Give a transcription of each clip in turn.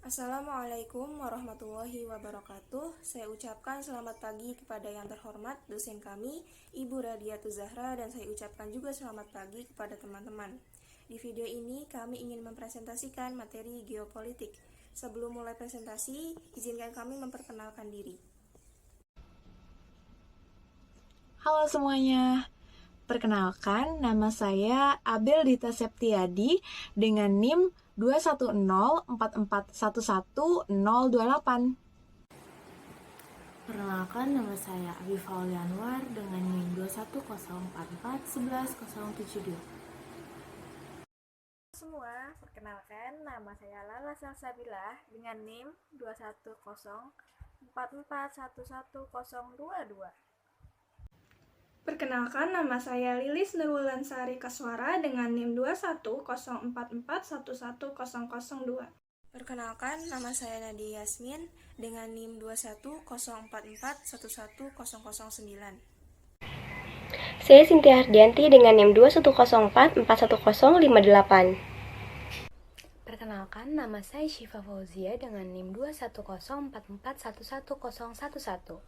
Assalamualaikum warahmatullahi wabarakatuh. Saya ucapkan selamat pagi kepada yang terhormat dosen kami, Ibu Radiatu Zahra, dan saya ucapkan juga selamat pagi kepada teman-teman. Di video ini kami ingin mempresentasikan materi geopolitik. Sebelum mulai presentasi, izinkan kami memperkenalkan diri. Halo semuanya, perkenalkan nama saya Abel Dita Septiadi dengan NIM 21044111028. Perkenalkan, nama saya Abi Faulianwar dengan NIM 21044111072. Semua, perkenalkan nama saya Lala Salsabila dengan NIM 21044111022. Perkenalkan, nama saya Lilis Nurwulansari Kaswara dengan NIM 21044111002. Perkenalkan, nama saya Nadia Yasmin dengan NIM 21044111009. Saya Sintia Hardianti dengan NIM 210441058. Perkenalkan, nama saya Syifa Fauzia dengan NIM 21044111011.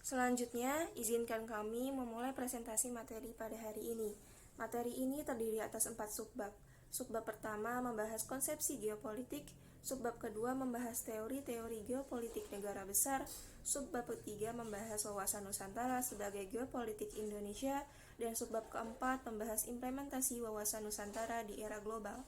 Selanjutnya, izinkan kami memulai presentasi materi pada hari ini. Materi ini terdiri atas 4 subbab. Subbab pertama membahas konsepsi geopolitik, subbab kedua membahas teori-teori geopolitik negara besar, subbab ketiga membahas wawasan Nusantara sebagai geopolitik Indonesia, dan subbab keempat membahas implementasi wawasan Nusantara di era global.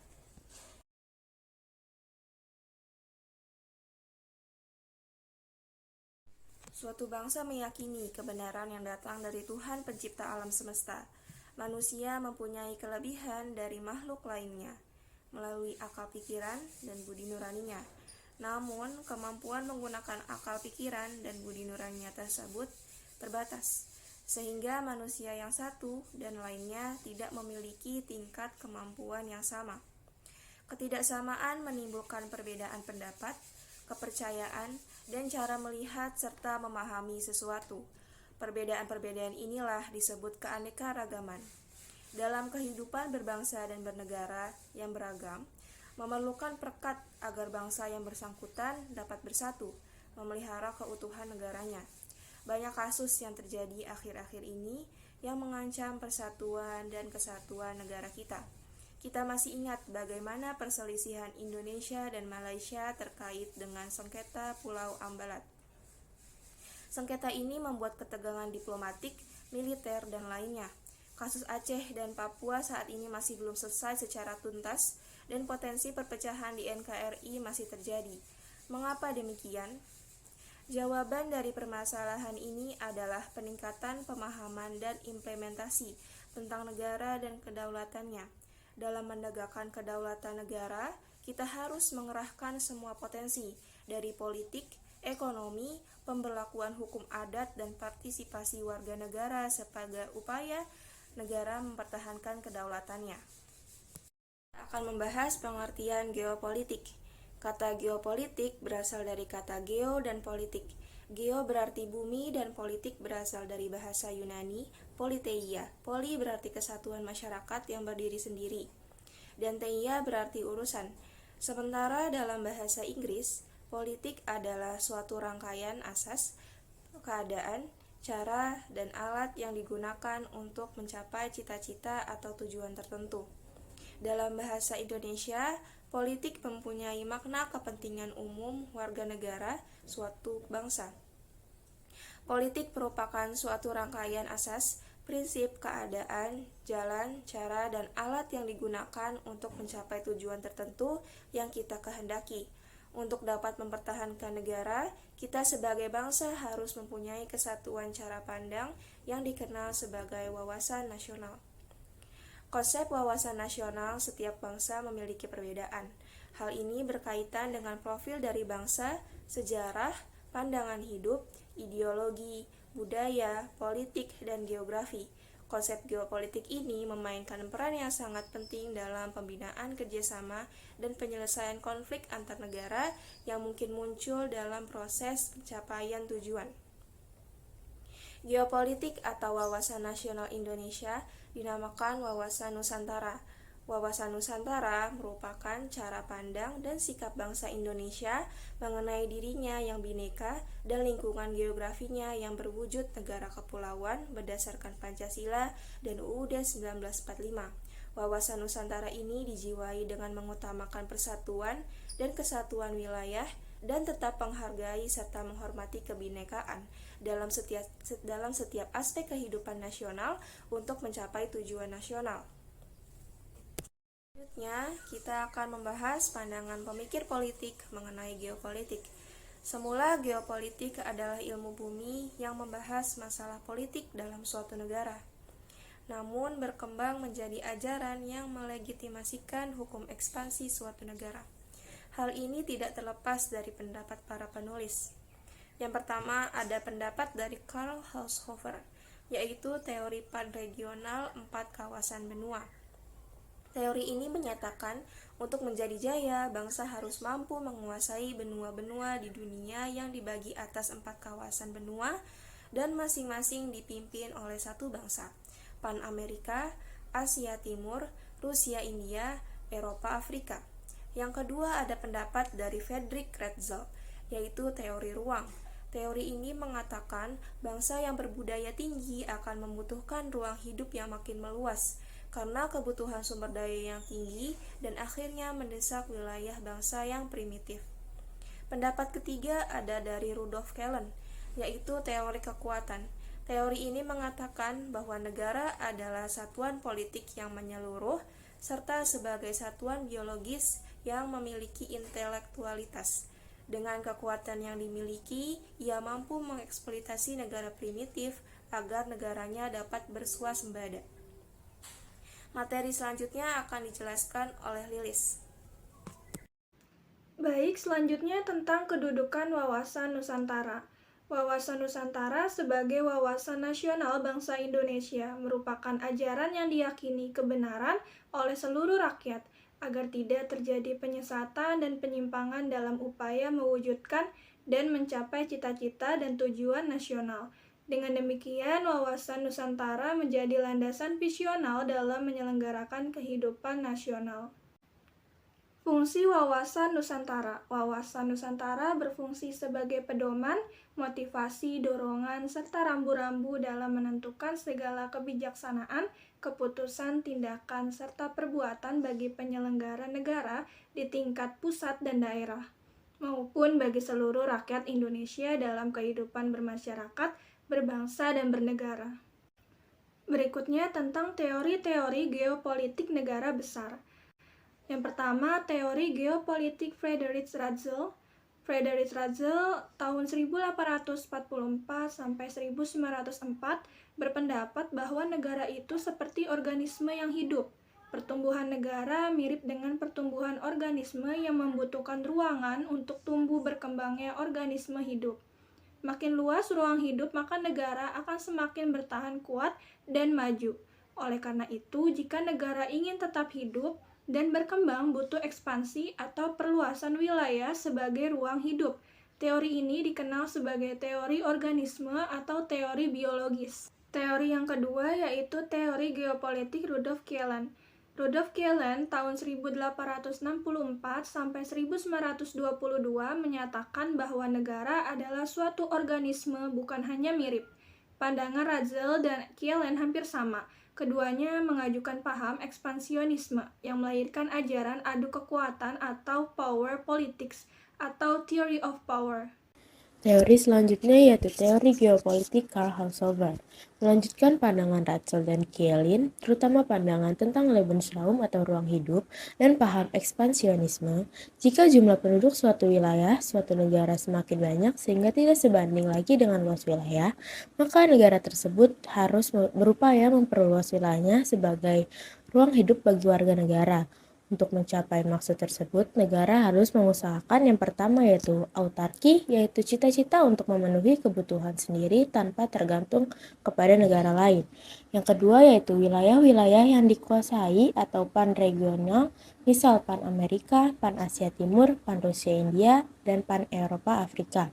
Suatu bangsa meyakini kebenaran yang datang dari Tuhan pencipta alam semesta. Manusia mempunyai kelebihan dari makhluk lainnya melalui akal pikiran dan budi nuraninya. Namun, kemampuan menggunakan akal pikiran dan budi nuraninya tersebut terbatas, sehingga manusia yang satu dan lainnya tidak memiliki tingkat kemampuan yang sama. Ketidaksamaan menimbulkan perbedaan pendapat, kepercayaan, dan cara melihat serta memahami sesuatu. Perbedaan-perbedaan inilah disebut keanekaragaman. Dalam kehidupan berbangsa dan bernegara yang beragam, memerlukan perekat agar bangsa yang bersangkutan dapat bersatu, memelihara keutuhan negaranya. Banyak kasus yang terjadi akhir-akhir ini yang mengancam persatuan dan kesatuan negara kita. Kita masih ingat bagaimana perselisihan Indonesia dan Malaysia terkait dengan sengketa Pulau Ambalat. Sengketa ini membuat ketegangan diplomatik, militer, dan lainnya. Kasus Aceh dan Papua saat ini masih belum selesai secara tuntas, dan potensi perpecahan di NKRI masih terjadi. Mengapa demikian? Jawaban dari permasalahan ini adalah peningkatan pemahaman dan implementasi tentang negara dan kedaulatannya. Dalam menegakkan kedaulatan negara, kita harus mengerahkan semua potensi dari politik, ekonomi, pemberlakuan hukum adat, dan partisipasi warga negara sebagai upaya negara mempertahankan kedaulatannya. Akan membahas pengertian geopolitik. Kata geopolitik berasal dari kata geo dan politik. Geo berarti bumi dan politik berasal dari bahasa Yunani, politeia. Poli berarti kesatuan masyarakat yang berdiri sendiri, dan teia berarti urusan. Sementara dalam bahasa Inggris, politik adalah suatu rangkaian asas, keadaan, cara, dan alat yang digunakan untuk mencapai cita-cita atau tujuan tertentu. Dalam bahasa Indonesia, politik mempunyai makna kepentingan umum warga negara suatu bangsa. Politik merupakan suatu rangkaian asas, prinsip, keadaan, jalan, cara, dan alat yang digunakan untuk mencapai tujuan tertentu yang kita kehendaki. Untuk dapat mempertahankan negara, kita sebagai bangsa harus mempunyai kesatuan cara pandang yang dikenal sebagai wawasan nasional. Konsep wawasan nasional setiap bangsa memiliki perbedaan. Hal ini berkaitan dengan profil dari bangsa, sejarah, pandangan hidup, ideologi, budaya, politik, dan geografi. Konsep geopolitik ini memainkan peran yang sangat penting dalam pembinaan kerjasama dan penyelesaian konflik antar negara yang mungkin muncul dalam proses pencapaian tujuan. Geopolitik atau wawasan nasional Indonesia dinamakan wawasan Nusantara. Wawasan Nusantara merupakan cara pandang dan sikap bangsa Indonesia mengenai dirinya yang bhineka dan lingkungan geografinya yang berwujud negara kepulauan berdasarkan Pancasila dan UUD 1945. Wawasan Nusantara ini dijiwai dengan mengutamakan persatuan dan kesatuan wilayah dan tetap menghargai serta menghormati kebinekaan dalam setiap aspek kehidupan nasional untuk mencapai tujuan nasional. Selanjutnya, kita akan membahas pandangan pemikir politik mengenai geopolitik. Semula, geopolitik adalah ilmu bumi yang membahas masalah politik dalam suatu negara. Namun, berkembang menjadi ajaran yang melegitimasikan hukum ekspansi suatu negara. Hal ini tidak terlepas dari pendapat para penulis. Yang pertama, ada pendapat dari Karl Haushofer, yaitu teori panregional 4 kawasan benua. Teori ini menyatakan untuk menjadi jaya, bangsa harus mampu menguasai benua-benua di dunia yang dibagi atas 4 kawasan benua dan masing-masing dipimpin oleh satu bangsa: Pan-Amerika, Asia Timur, Rusia India, Eropa Afrika. Yang kedua ada pendapat dari Friedrich Ratzel, yaitu teori ruang. Teori ini mengatakan bangsa yang berbudaya tinggi akan membutuhkan ruang hidup yang makin meluas, karena kebutuhan sumber daya yang tinggi dan akhirnya mendesak wilayah bangsa yang primitif. Pendapat ketiga ada dari Rudolf Kellen, yaitu teori kekuatan. Teori ini mengatakan bahwa negara adalah satuan politik yang menyeluruh, serta sebagai satuan biologis yang memiliki intelektualitas. Dengan kekuatan yang dimiliki, ia mampu mengeksploitasi negara primitif agar negaranya dapat bersuasembada. Materi selanjutnya akan dijelaskan oleh Lilis. Baik, selanjutnya tentang kedudukan wawasan Nusantara. Wawasan Nusantara sebagai wawasan nasional bangsa Indonesia merupakan ajaran yang diyakini kebenaran oleh seluruh rakyat agar tidak terjadi penyesatan dan penyimpangan dalam upaya mewujudkan dan mencapai cita-cita dan tujuan nasional. Dengan demikian, wawasan Nusantara menjadi landasan visional dalam menyelenggarakan kehidupan nasional. Fungsi wawasan Nusantara. Wawasan Nusantara berfungsi sebagai pedoman, motivasi, dorongan, serta rambu-rambu dalam menentukan segala kebijaksanaan, keputusan, tindakan, serta perbuatan bagi penyelenggara negara di tingkat pusat dan daerah, maupun bagi seluruh rakyat Indonesia dalam kehidupan bermasyarakat, berbangsa, dan bernegara. Berikutnya tentang teori-teori geopolitik negara besar. Yang pertama, teori geopolitik Friedrich Ratzel. Friedrich Ratzel tahun 1844 sampai 1904 berpendapat bahwa negara itu seperti organisme yang hidup. Pertumbuhan negara mirip dengan pertumbuhan organisme yang membutuhkan ruangan untuk tumbuh berkembangnya organisme hidup. Makin luas ruang hidup, maka negara akan semakin bertahan kuat dan maju. Oleh karena itu, jika negara ingin tetap hidup dan berkembang, butuh ekspansi atau perluasan wilayah sebagai ruang hidup. Teori ini dikenal sebagai teori organisme atau teori biologis. Teori yang kedua yaitu teori geopolitik Rudolf Kellen. Rudolf Kellen tahun 1864 sampai 1922 menyatakan bahwa negara adalah suatu organisme, bukan hanya mirip. Pandangan Ratzel dan Kellen hampir sama. Keduanya mengajukan paham ekspansionisme yang melahirkan ajaran adu kekuatan atau power politics atau theory of power. Teori selanjutnya yaitu teori geopolitik Karl Haushofer, melanjutkan pandangan Ratzel dan Kellen, terutama pandangan tentang Lebensraum atau ruang hidup, dan paham ekspansionisme. Jika jumlah penduduk suatu wilayah, suatu negara semakin banyak sehingga tidak sebanding lagi dengan luas wilayah, maka negara tersebut harus berupaya memperluas wilayahnya sebagai ruang hidup bagi warga negara. Untuk mencapai maksud tersebut, negara harus mengusahakan yang pertama yaitu autarki, yaitu cita-cita untuk memenuhi kebutuhan sendiri tanpa tergantung kepada negara lain. Yang kedua yaitu wilayah-wilayah yang dikuasai atau pan-regional, misal pan-Amerika, pan-Asia Timur, pan-Rusia India, dan pan-Eropa Afrika.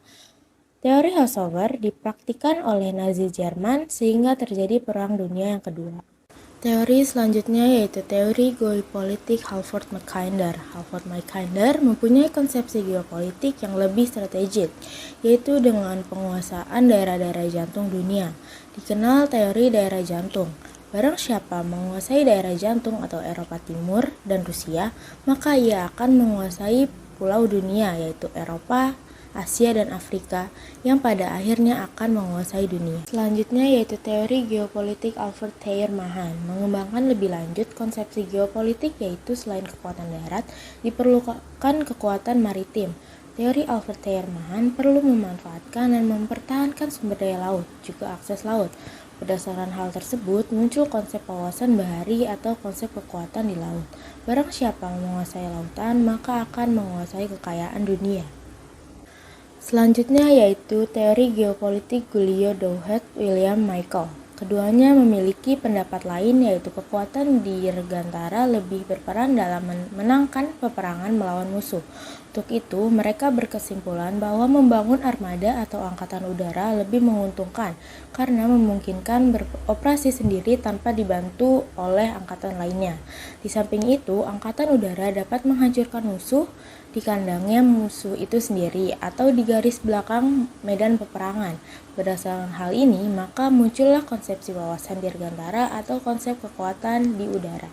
Teori Haushofer dipraktikkan oleh Nazi Jerman sehingga terjadi Perang Dunia yang Kedua. Teori selanjutnya yaitu teori geopolitik Halford Mackinder. Halford Mackinder mempunyai konsepsi geopolitik yang lebih strategik, yaitu dengan penguasaan daerah-daerah jantung dunia. Dikenal teori daerah jantung. Barang siapa menguasai daerah jantung atau Eropa Timur dan Rusia, maka ia akan menguasai pulau dunia yaitu Eropa, Asia, dan Afrika yang pada akhirnya akan menguasai dunia. Selanjutnya yaitu teori geopolitik Albert Speer mengembangkan lebih lanjut konsepsi geopolitik yaitu selain kekuatan darat, diperlukan kekuatan maritim. Teori Albert Speer perlu memanfaatkan dan mempertahankan sumber daya laut, juga akses laut. Berdasarkan hal tersebut, muncul konsep wawasan bahari atau konsep kekuatan di laut. Barang siapa menguasai lautan, maka akan menguasai kekayaan dunia. Selanjutnya yaitu teori geopolitik Giulio Douhet William Michael. Keduanya memiliki pendapat lain yaitu kekuatan dirgantara lebih berperan dalam memenangkan peperangan melawan musuh. Untuk itu, mereka berkesimpulan bahwa membangun armada atau angkatan udara lebih menguntungkan karena memungkinkan beroperasi sendiri tanpa dibantu oleh angkatan lainnya. Di samping itu, angkatan udara dapat menghancurkan musuh di kandangnya musuh itu sendiri atau di garis belakang medan peperangan. Berdasarkan hal ini, maka muncullah konsepsi wawasan dirgantara atau konsep kekuatan di udara.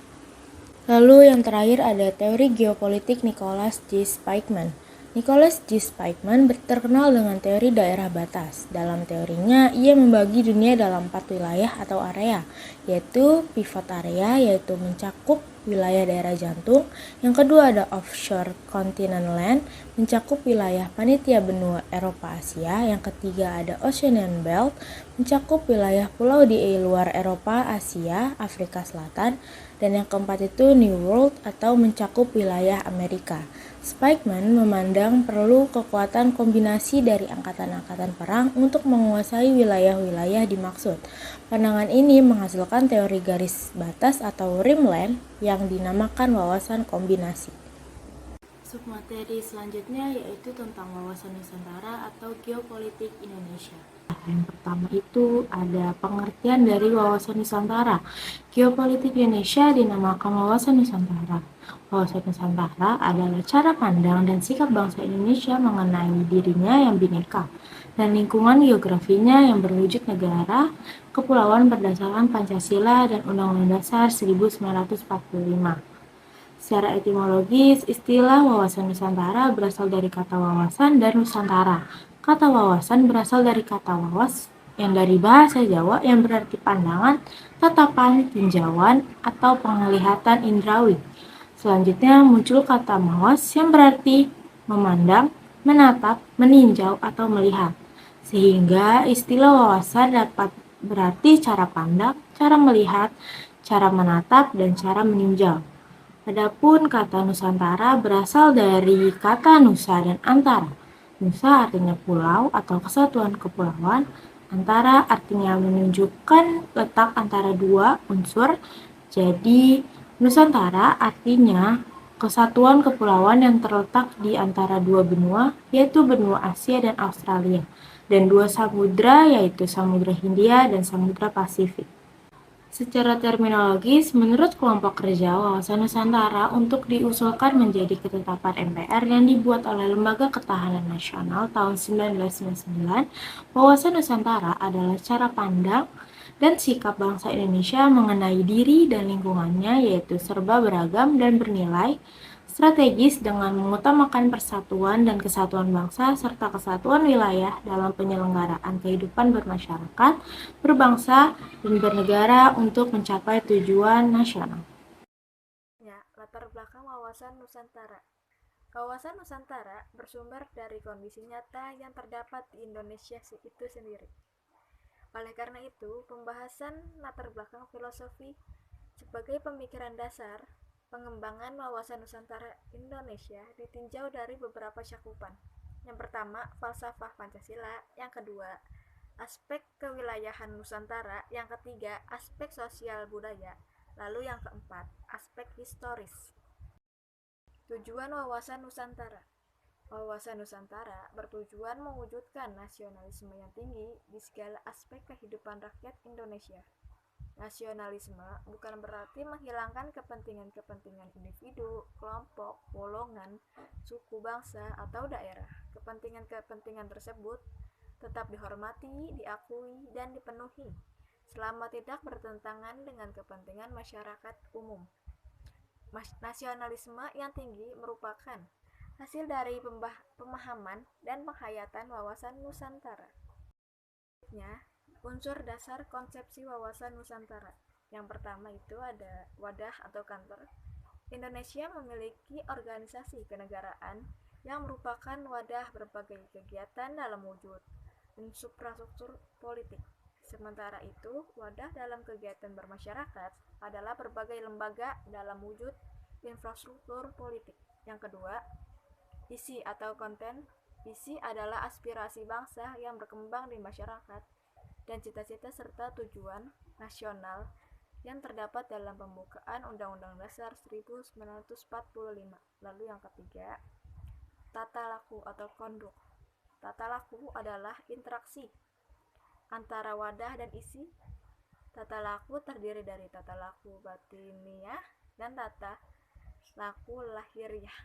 Lalu yang terakhir ada teori geopolitik Nicholas J. Spykman. Nicholas J. Spykman terkenal dengan teori daerah batas. Dalam teorinya, ia membagi dunia dalam 4 wilayah atau area, yaitu pivot area, yaitu mencakup wilayah daerah jantung. Yang kedua ada offshore continent land, mencakup wilayah panitia benua Eropa Asia. Yang ketiga ada Oceanian Belt, mencakup wilayah pulau di luar Eropa, Asia, Afrika Selatan. Dan yang keempat itu New World atau mencakup wilayah Amerika. Spykman memandang perlu kekuatan kombinasi dari angkatan-angkatan perang untuk menguasai wilayah-wilayah dimaksud. Pandangan ini menghasilkan teori garis batas atau rimland yang dinamakan wawasan kombinasi. Submateri selanjutnya yaitu tentang wawasan Nusantara atau geopolitik Indonesia. Yang pertama itu ada pengertian dari wawasan Nusantara. Geopolitik Indonesia dinamakan wawasan Nusantara. Wawasan Nusantara adalah cara pandang dan sikap bangsa Indonesia mengenai dirinya yang bineka dan lingkungan geografinya yang berwujud negara kepulauan berdasarkan Pancasila dan Undang-Undang Dasar 1945. Secara etimologis, istilah wawasan Nusantara berasal dari kata wawasan dan Nusantara. Kata wawasan berasal dari kata wawas yang dari bahasa Jawa yang berarti pandangan, tatapan, tinjauan, atau penglihatan indrawi. Selanjutnya muncul kata mawas yang berarti memandang, menatap, meninjau, atau melihat. Sehingga istilah wawasan dapat berarti cara pandang, cara melihat, cara menatap, dan cara meninjau. Adapun kata Nusantara berasal dari kata Nusa dan Antara. Nusa artinya pulau atau kesatuan kepulauan, Antara artinya menunjukkan letak antara dua unsur. Jadi Nusantara artinya kesatuan kepulauan yang terletak di antara dua benua, yaitu benua Asia dan Australia, dan dua samudra yaitu Samudra Hindia dan Samudra Pasifik. Secara terminologis, menurut kelompok kerja wawasan Nusantara untuk diusulkan menjadi ketetapan MPR yang dibuat oleh Lembaga Ketahanan Nasional tahun 1999, wawasan Nusantara adalah cara pandang dan sikap bangsa Indonesia mengenai diri dan lingkungannya yaitu serba beragam dan bernilai, strategis dengan mengutamakan persatuan dan kesatuan bangsa serta kesatuan wilayah dalam penyelenggaraan kehidupan bermasyarakat, berbangsa, dan bernegara untuk mencapai tujuan nasional. Ya, latar belakang wawasan Nusantara. Wawasan Nusantara bersumber dari kondisi nyata yang terdapat di Indonesia itu sendiri. Oleh karena itu, pembahasan latar belakang filosofi sebagai pemikiran dasar pengembangan wawasan Nusantara Indonesia ditinjau dari beberapa cakupan. Yang pertama, falsafah Pancasila. Yang kedua, aspek kewilayahan Nusantara. Yang ketiga, aspek sosial budaya. Lalu yang keempat, aspek historis. Tujuan wawasan Nusantara. Wawasan Nusantara bertujuan mewujudkan nasionalisme yang tinggi di segala aspek kehidupan rakyat Indonesia. Nasionalisme bukan berarti menghilangkan kepentingan-kepentingan individu, kelompok, golongan, suku, bangsa, atau daerah. Kepentingan-kepentingan tersebut tetap dihormati, diakui, dan dipenuhi selama tidak bertentangan dengan kepentingan masyarakat umum. Nasionalisme yang tinggi merupakan hasil dari pemahaman dan penghayatan wawasan Nusantara. Unsur dasar konsepsi wawasan Nusantara. Yang pertama itu ada wadah atau kantor. Indonesia memiliki organisasi kenegaraan yang merupakan wadah berbagai kegiatan dalam wujud infrastruktur politik. Sementara itu, wadah dalam kegiatan bermasyarakat adalah berbagai lembaga dalam wujud infrastruktur politik. Yang kedua, isi atau konten. Isi adalah aspirasi bangsa yang berkembang di masyarakat dan cita-cita serta tujuan nasional yang terdapat dalam pembukaan Undang-Undang Dasar 1945. Lalu yang ketiga, tata laku atau konduk. Tata laku adalah interaksi antara wadah dan isi. Tata laku terdiri dari tata laku batiniah dan tata laku lahiriah.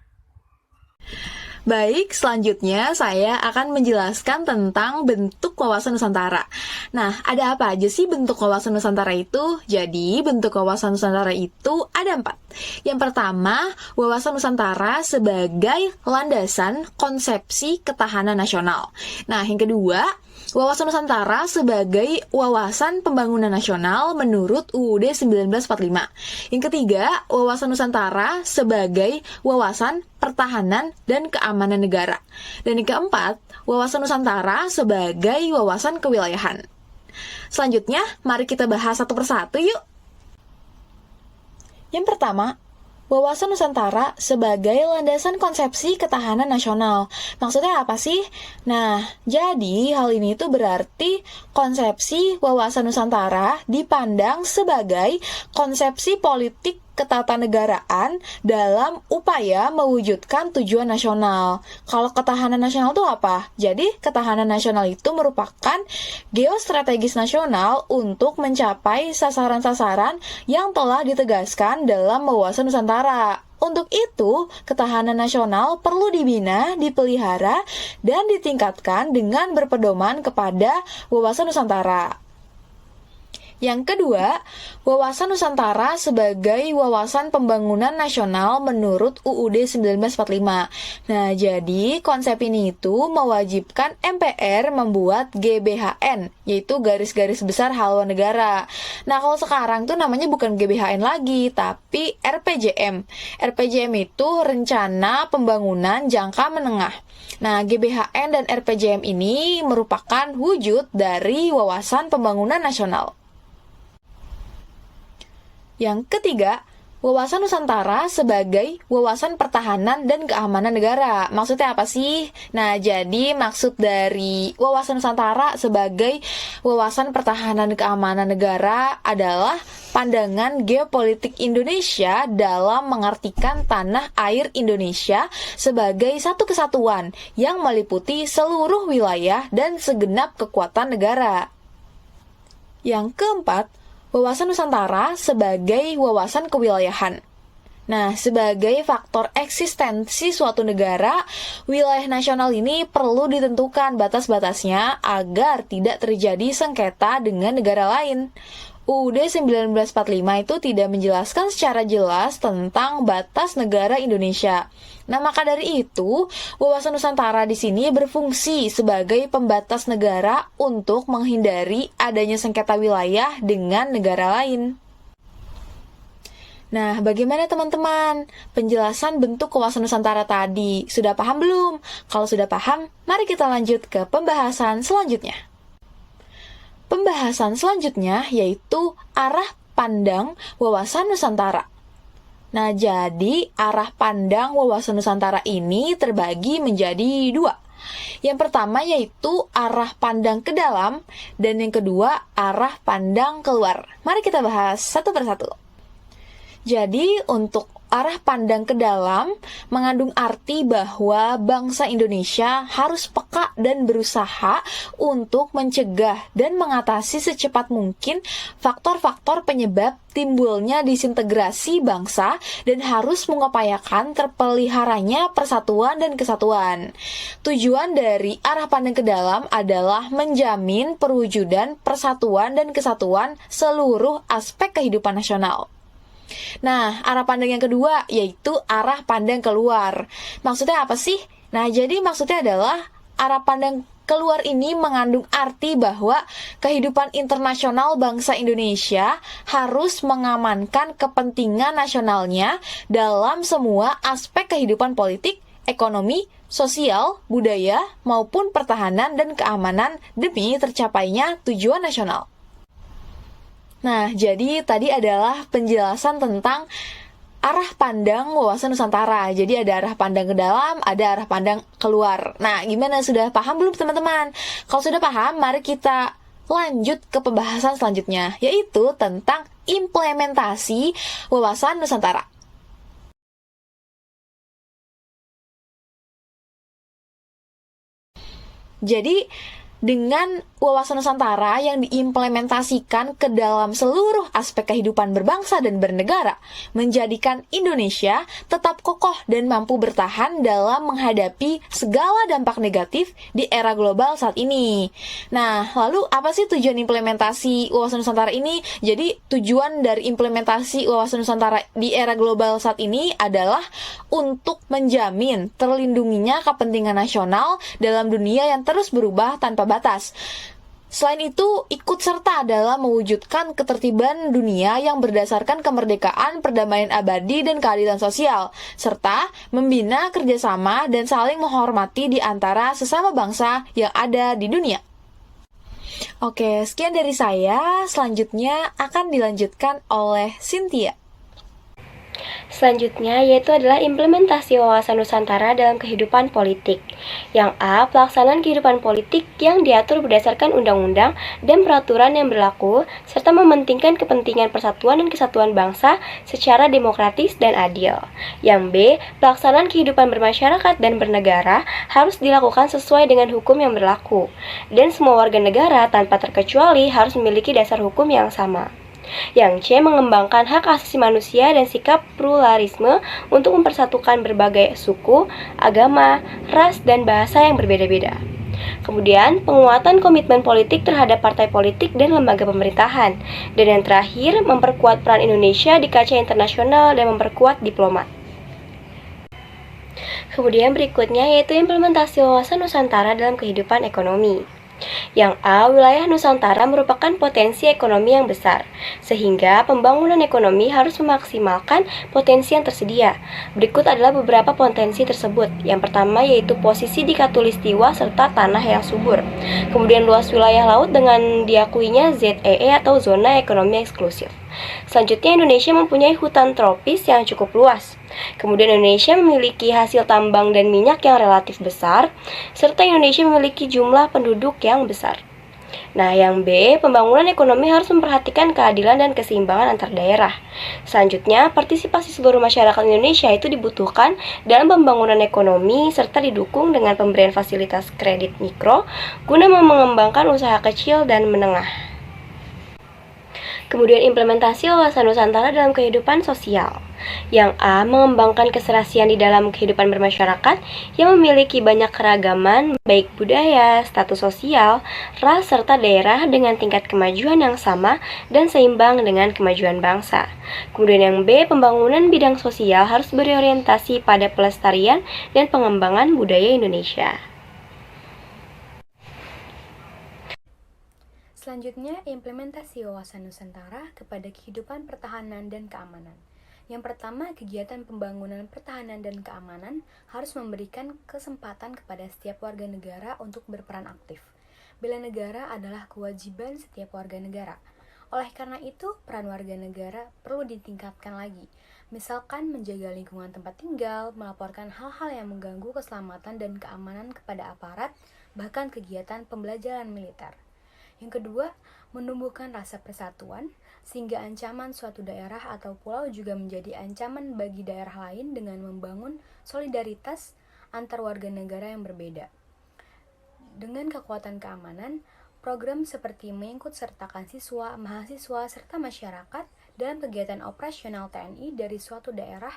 Baik, selanjutnya saya akan menjelaskan tentang bentuk wawasan Nusantara. Nah, ada apa aja sih bentuk wawasan Nusantara itu? Jadi, bentuk wawasan Nusantara itu ada 4. Yang pertama, wawasan Nusantara sebagai landasan konsepsi ketahanan nasional. Nah, yang kedua, wawasan Nusantara sebagai wawasan pembangunan nasional menurut UUD 1945. Yang ketiga, wawasan Nusantara sebagai wawasan pertahanan dan keamanan negara. Dan yang keempat, wawasan Nusantara sebagai wawasan kewilayahan. Selanjutnya, mari kita bahas satu persatu yuk. Yang pertama, wawasan Nusantara sebagai landasan konsepsi ketahanan nasional. Maksudnya apa sih? Nah, jadi hal ini itu berarti konsepsi wawasan Nusantara dipandang sebagai konsepsi politik ketatanegaraan dalam upaya mewujudkan tujuan nasional. Kalau ketahanan nasional itu apa? Jadi, ketahanan nasional itu merupakan geostrategis nasional untuk mencapai sasaran-sasaran yang telah ditegaskan dalam wawasan Nusantara. Untuk itu, ketahanan nasional perlu dibina, dipelihara, dan ditingkatkan dengan berpedoman kepada wawasan Nusantara. Yang kedua, wawasan Nusantara sebagai wawasan pembangunan nasional menurut UUD 1945. Nah, jadi konsep ini itu mewajibkan MPR membuat GBHN, yaitu garis-garis besar haluan negara. Nah, kalau sekarang tuh namanya bukan GBHN lagi, tapi RPJM. RPJM itu Rencana Pembangunan Jangka Menengah. Nah, GBHN dan RPJM ini merupakan wujud dari wawasan pembangunan nasional. Yang ketiga, wawasan Nusantara sebagai wawasan pertahanan dan keamanan negara. Maksudnya apa sih? Nah, jadi maksud dari wawasan Nusantara sebagai wawasan pertahanan dan keamanan negara adalah pandangan geopolitik Indonesia dalam mengartikan tanah air Indonesia sebagai satu kesatuan yang meliputi seluruh wilayah dan segenap kekuatan negara. Yang keempat, wawasan Nusantara sebagai wawasan kewilayahan. Nah, sebagai faktor eksistensi suatu negara, wilayah nasional ini perlu ditentukan batas-batasnya agar tidak terjadi sengketa dengan negara lain. UUD 1945 itu tidak menjelaskan secara jelas tentang batas negara Indonesia. Nah, maka dari itu, wawasan Nusantara di sini berfungsi sebagai pembatas negara untuk menghindari adanya sengketa wilayah dengan negara lain. Nah, bagaimana teman-teman? Penjelasan bentuk wawasan Nusantara tadi, sudah paham belum? Kalau sudah paham, mari kita lanjut ke pembahasan selanjutnya. Pembahasan selanjutnya yaitu arah pandang wawasan Nusantara. Nah, jadi arah pandang wawasan Nusantara ini terbagi menjadi 2. Yang pertama yaitu arah pandang ke dalam, dan yang kedua arah pandang keluar. Mari kita bahas satu persatu. Jadi, untuk arah pandang ke dalam mengandung arti bahwa bangsa Indonesia harus peka dan berusaha untuk mencegah dan mengatasi secepat mungkin faktor-faktor penyebab timbulnya disintegrasi bangsa dan harus mengupayakan terpeliharanya persatuan dan kesatuan. Tujuan dari arah pandang ke dalam adalah menjamin perwujudan persatuan dan kesatuan seluruh aspek kehidupan nasional. Nah, arah pandang yang kedua yaitu arah pandang keluar. Maksudnya apa sih? Nah, jadi maksudnya adalah arah pandang keluar ini mengandung arti bahwa kehidupan internasional bangsa Indonesia harus mengamankan kepentingan nasionalnya dalam semua aspek kehidupan politik, ekonomi, sosial, budaya, maupun pertahanan dan keamanan demi tercapainya tujuan nasional. Nah, jadi tadi adalah penjelasan tentang arah pandang wawasan Nusantara. Jadi ada arah pandang ke dalam, ada arah pandang keluar. Nah, gimana? Sudah paham belum teman-teman? Kalau sudah paham, mari kita lanjut ke pembahasan selanjutnya, yaitu tentang implementasi wawasan Nusantara. Jadi, dengan wawasan Nusantara yang diimplementasikan ke dalam seluruh aspek kehidupan berbangsa dan bernegara, menjadikan Indonesia tetap kokoh dan mampu bertahan dalam menghadapi segala dampak negatif di era global saat ini. Nah, lalu apa sih tujuan implementasi wawasan Nusantara ini? Jadi, tujuan dari implementasi wawasan Nusantara di era global saat ini adalah untuk menjamin terlindunginya kepentingan nasional dalam dunia yang terus berubah tanpa batas. Selain itu, ikut serta dalam mewujudkan ketertiban dunia yang berdasarkan kemerdekaan, perdamaian abadi, dan keadilan sosial, serta membina kerjasama dan saling menghormati di antara sesama bangsa yang ada di dunia. Oke, sekian dari saya. Selanjutnya akan dilanjutkan oleh Cynthia. Selanjutnya yaitu adalah implementasi wawasan Nusantara dalam kehidupan politik. Yang A, pelaksanaan kehidupan politik yang diatur berdasarkan undang-undang dan peraturan yang berlaku, serta mementingkan kepentingan persatuan dan kesatuan bangsa secara demokratis dan adil. Yang B, pelaksanaan kehidupan bermasyarakat dan bernegara harus dilakukan sesuai dengan hukum yang berlaku, dan semua warga negara tanpa terkecuali harus memiliki dasar hukum yang sama. Yang C, mengembangkan hak asasi manusia dan sikap pluralisme untuk mempersatukan berbagai suku, agama, ras, dan bahasa yang berbeda-beda. Kemudian, penguatan komitmen politik terhadap partai politik dan lembaga pemerintahan. Dan yang terakhir, memperkuat peran Indonesia di kancah internasional dan memperkuat diplomat. Kemudian berikutnya yaitu implementasi wawasan Nusantara dalam kehidupan ekonomi. Yang A, wilayah Nusantara merupakan potensi ekonomi yang besar, sehingga pembangunan ekonomi harus memaksimalkan potensi yang tersedia. Berikut adalah beberapa potensi tersebut. Yang pertama yaitu posisi di Katulistiwa serta tanah yang subur. Kemudian luas wilayah laut dengan diakuinya ZEE atau zona ekonomi eksklusif. Selanjutnya, Indonesia mempunyai hutan tropis yang cukup luas. Kemudian Indonesia memiliki hasil tambang dan minyak yang relatif besar, serta Indonesia memiliki jumlah penduduk yang besar. Nah, yang B, pembangunan ekonomi harus memperhatikan keadilan dan keseimbangan antar daerah. Selanjutnya, partisipasi seluruh masyarakat Indonesia itu dibutuhkan dalam pembangunan ekonomi serta didukung dengan pemberian fasilitas kredit mikro guna mengembangkan usaha kecil dan menengah. Kemudian implementasi wawasan Nusantara dalam kehidupan sosial. Yang A, mengembangkan keserasian di dalam kehidupan bermasyarakat yang memiliki banyak keragaman, baik budaya, status sosial, ras, serta daerah dengan tingkat kemajuan yang sama dan seimbang dengan kemajuan bangsa. Kemudian yang B, pembangunan bidang sosial harus berorientasi pada pelestarian dan pengembangan budaya Indonesia. Selanjutnya, implementasi wawasan Nusantara kepada kehidupan pertahanan dan keamanan. Yang pertama, kegiatan pembangunan pertahanan dan keamanan harus memberikan kesempatan kepada setiap warga negara untuk berperan aktif. Bela negara adalah kewajiban setiap warga negara. Oleh karena itu, peran warga negara perlu ditingkatkan lagi. Misalkan menjaga lingkungan tempat tinggal, melaporkan hal-hal yang mengganggu keselamatan dan keamanan kepada aparat, bahkan kegiatan pembelajaran militer. Yang kedua, menumbuhkan rasa persatuan, sehingga ancaman suatu daerah atau pulau juga menjadi ancaman bagi daerah lain dengan membangun solidaritas antar warga negara yang berbeda. Dengan kekuatan keamanan, program seperti mengikut sertakan siswa, mahasiswa, serta masyarakat dalam kegiatan operasional TNI dari suatu daerah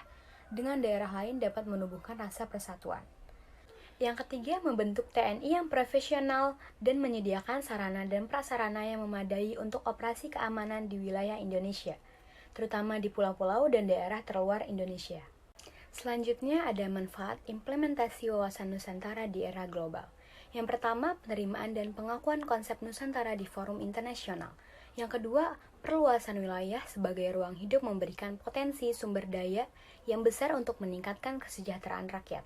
dengan daerah lain dapat menumbuhkan rasa persatuan. Yang ketiga, membentuk TNI yang profesional dan menyediakan sarana dan prasarana yang memadai untuk operasi keamanan di wilayah Indonesia, terutama di pulau-pulau dan daerah terluar Indonesia. Selanjutnya ada manfaat implementasi wawasan Nusantara di era global. Yang pertama, penerimaan dan pengakuan konsep Nusantara di forum internasional. Yang kedua, perluasan wilayah sebagai ruang hidup memberikan potensi sumber daya yang besar untuk meningkatkan kesejahteraan rakyat.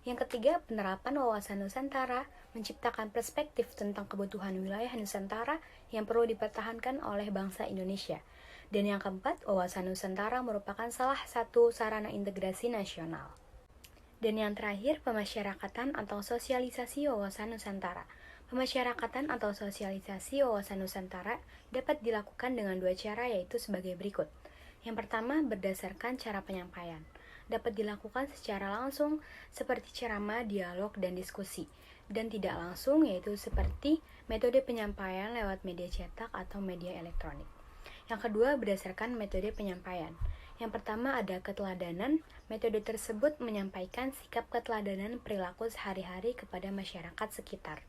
Yang ketiga, penerapan wawasan Nusantara menciptakan perspektif tentang kebutuhan wilayah Nusantara yang perlu dipertahankan oleh bangsa Indonesia. Dan yang keempat, wawasan Nusantara merupakan salah satu sarana integrasi nasional. Dan yang terakhir, pemasyarakatan atau sosialisasi wawasan Nusantara. Pemasyarakatan atau sosialisasi wawasan Nusantara dapat dilakukan dengan dua cara, yaitu sebagai berikut. Yang pertama, berdasarkan cara penyampaian. Dapat dilakukan secara langsung seperti ceramah, dialog, dan diskusi, dan tidak langsung yaitu seperti metode penyampaian lewat media cetak atau media elektronik. Yang kedua, berdasarkan metode penyampaian. Yang pertama ada keteladanan. Metode tersebut menyampaikan sikap keteladanan perilaku sehari-hari kepada masyarakat sekitar.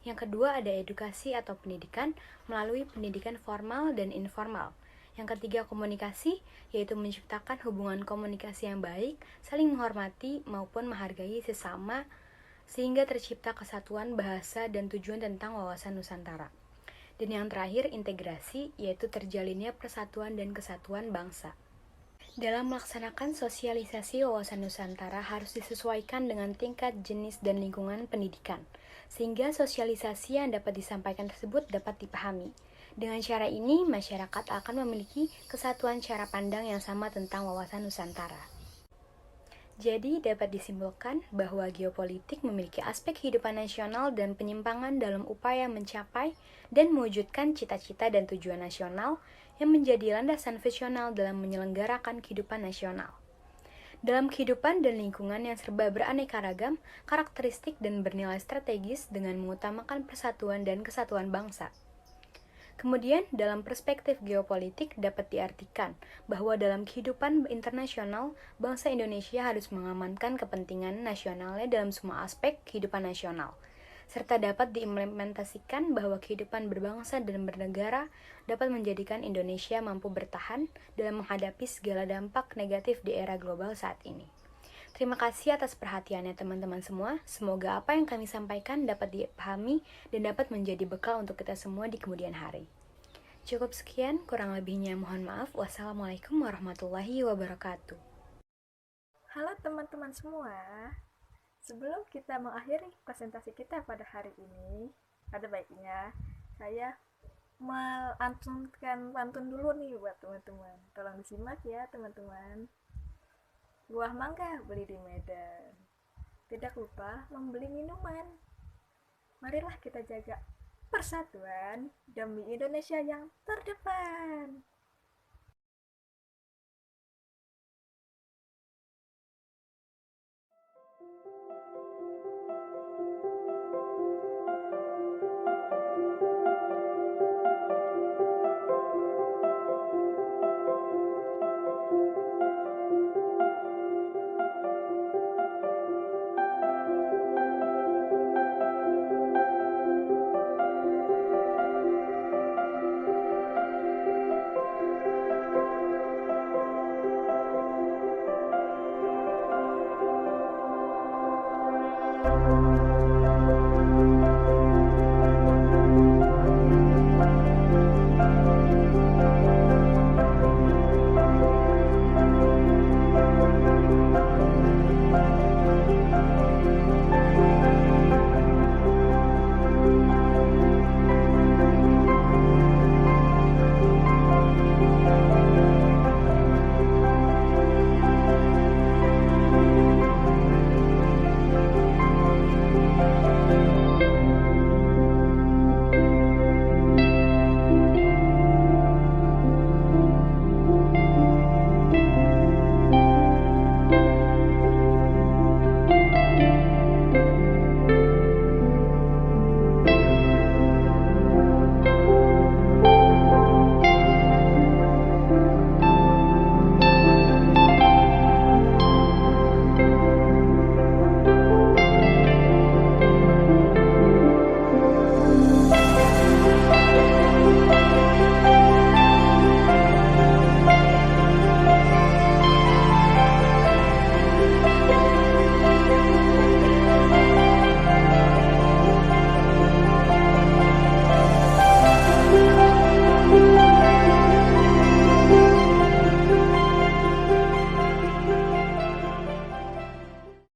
Yang kedua ada edukasi atau pendidikan melalui pendidikan formal dan informal. Yang ketiga, komunikasi, yaitu menciptakan hubungan komunikasi yang baik, saling menghormati maupun menghargai sesama, sehingga tercipta kesatuan bahasa dan tujuan tentang wawasan Nusantara. Dan yang terakhir, integrasi, yaitu terjalinnya persatuan dan kesatuan bangsa. Dalam melaksanakan sosialisasi wawasan Nusantara harus disesuaikan dengan tingkat, jenis, dan lingkungan pendidikan, sehingga sosialisasi yang dapat disampaikan tersebut dapat dipahami. Dengan cara ini, masyarakat akan memiliki kesatuan cara pandang yang sama tentang wawasan Nusantara. Jadi, dapat disimpulkan bahwa geopolitik memiliki aspek kehidupan nasional dan penyimpangan dalam upaya mencapai dan mewujudkan cita-cita dan tujuan nasional yang menjadi landasan visional dalam menyelenggarakan kehidupan nasional. Dalam kehidupan dan lingkungan yang serba beraneka ragam, karakteristik dan bernilai strategis dengan mengutamakan persatuan dan kesatuan bangsa. Kemudian, dalam perspektif geopolitik dapat diartikan bahwa dalam kehidupan internasional, bangsa Indonesia harus mengamankan kepentingan nasionalnya dalam semua aspek kehidupan nasional, serta dapat diimplementasikan bahwa kehidupan berbangsa dan bernegara dapat menjadikan Indonesia mampu bertahan dalam menghadapi segala dampak negatif di era global saat ini. Terima kasih atas perhatiannya teman-teman semua. Semoga apa yang kami sampaikan dapat dipahami dan dapat menjadi bekal untuk kita semua di kemudian hari. Cukup sekian, kurang lebihnya mohon maaf. Wassalamualaikum warahmatullahi wabarakatuh. Halo teman-teman semua. Sebelum kita mengakhiri presentasi kita pada hari ini, ada baiknya saya melantunkan pantun dulu nih buat teman-teman. Tolong disimak ya teman-teman. Buah mangga beli di Medan, tidak lupa membeli minuman. Marilah kita jaga persatuan demi Indonesia yang terdepan.